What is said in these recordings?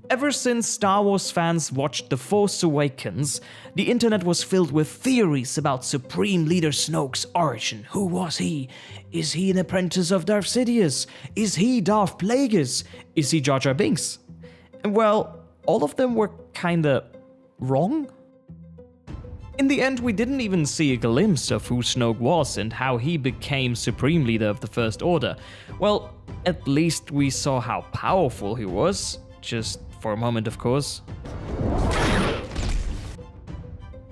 Ever since Star Wars fans watched The Force Awakens, the internet was filled with theories about Supreme Leader Snoke's origin. Who was he? Is he an apprentice of Darth Sidious? Is he Darth Plagueis? Is he Jar Jar Binks? Well, all of them were kinda wrong. In the end, we didn't even see a glimpse of who Snoke was and how he became Supreme Leader of the First Order. Well, at least we saw how powerful he was. Just for a moment, of course.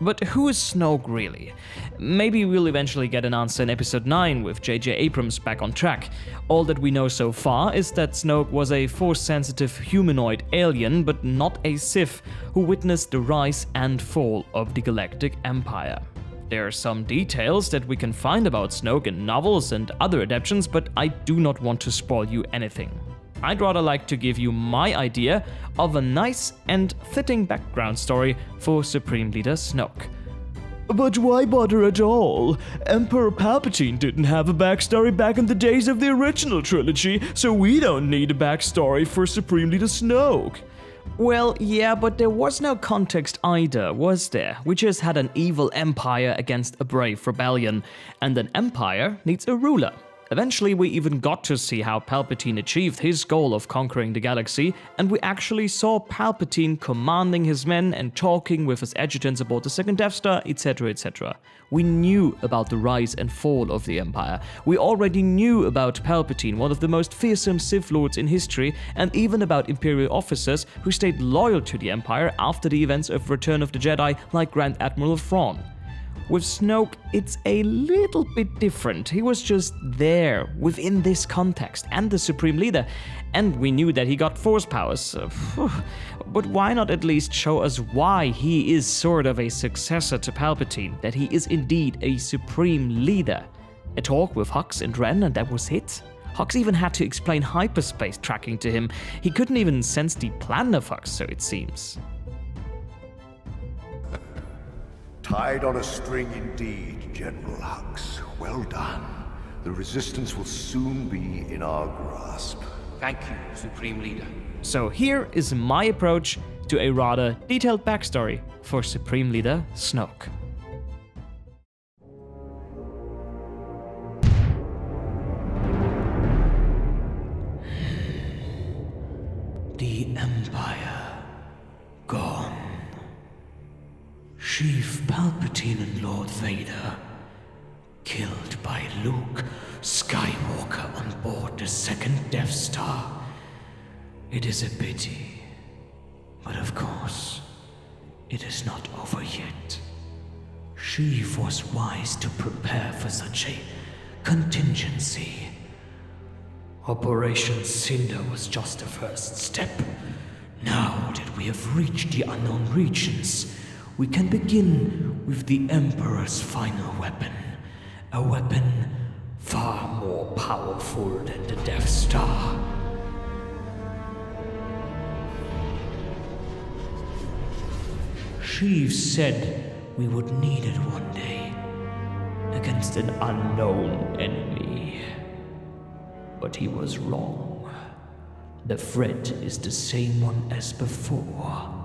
But who is Snoke really? Maybe we'll eventually get an answer in episode 9 with J.J. Abrams back on track. All that we know so far is that Snoke was a Force-sensitive humanoid alien, but not a Sith, who witnessed the rise and fall of the Galactic Empire. There are some details that we can find about Snoke in novels and other adaptations, but I do not want to spoil you anything. I'd rather like to give you my idea of a nice and fitting background story for Supreme Leader Snoke. But why bother at all? Emperor Palpatine didn't have a backstory back in the days of the original trilogy, so we don't need a backstory for Supreme Leader Snoke. Well, yeah, but there was no context either, was there? We just had an evil empire against a brave rebellion, and an empire needs a ruler. Eventually, we even got to see how Palpatine achieved his goal of conquering the galaxy, and we actually saw Palpatine commanding his men and talking with his adjutants about the second Death Star, etc, etc. We knew about the rise and fall of the Empire. We already knew about Palpatine, one of the most fearsome Sith Lords in history, and even about Imperial officers who stayed loyal to the Empire after the events of Return of the Jedi, like Grand Admiral Thrawn. With Snoke, it's a little bit different. He was just there, within this context, and the Supreme Leader, and we knew that he got Force powers. But why not at least show us why he is sort of a successor to Palpatine, that he is indeed a Supreme Leader? A talk with Hux and Ren, and that was it? Hux even had to explain hyperspace tracking to him. He couldn't even sense the plan of Hux, so it seems. Tied on a string indeed, General Hux. Well done. The Resistance will soon be in our grasp. Thank you, Supreme Leader. So here is my approach to a rather detailed backstory for Supreme Leader Snoke. The Empire gone. Sheev Palpatine and Lord Vader killed by Luke Skywalker on board the second Death Star. It is a pity, but of course, it is not over yet. Sheev was wise to prepare for such a contingency. Operation Cinder was just the first step. Now that we have reached the unknown regions, we can begin with the Emperor's final weapon. A weapon far more powerful than the Death Star. Sheev said we would need it one day against an unknown enemy. But he was wrong. The threat is the same one as before.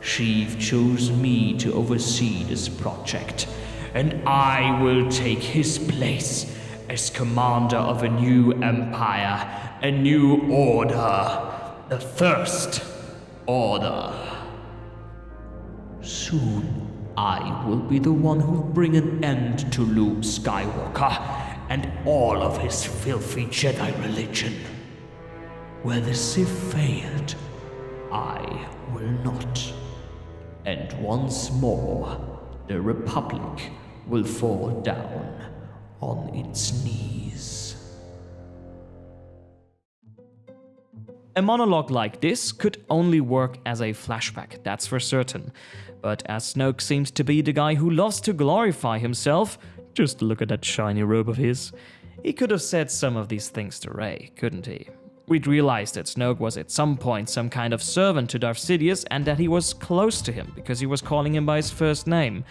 Sheev chose me to oversee this project, and I will take his place as commander of a new empire, a new order, the First Order. Soon, I will be the one who will bring an end to Luke Skywalker and all of his filthy Jedi religion. Where the Sith failed, I will not. And once more, the Republic will fall down on its knees. A monologue like this could only work as a flashback, that's for certain. But as Snoke seems to be the guy who loves to glorify himself, just look at that shiny robe of his, he could have said some of these things to Rey, couldn't he? We'd realized that Snoke was at some point some kind of servant to Darth Sidious and that he was close to him because he was calling him by his first name.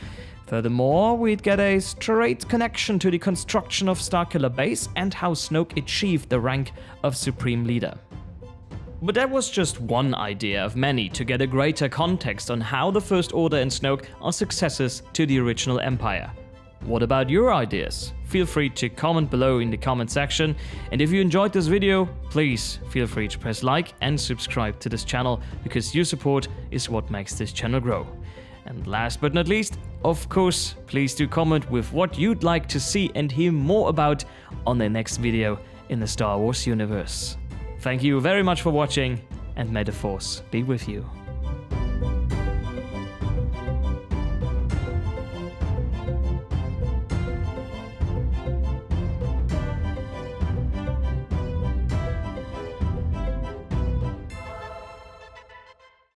Furthermore, we'd get a straight connection to the construction of Starkiller Base and how Snoke achieved the rank of Supreme Leader. But that was just one idea of many to get a greater context on how the First Order and Snoke are successors to the original Empire. What about your ideas? Feel free to comment below in the comment section, and if you enjoyed this video, please feel free to press like and subscribe to this channel, because your support is what makes this channel grow. And last but not least, of course, please do comment with what you'd like to see and hear more about on the next video in the Star Wars universe. Thank you very much for watching, and may the Force be with you.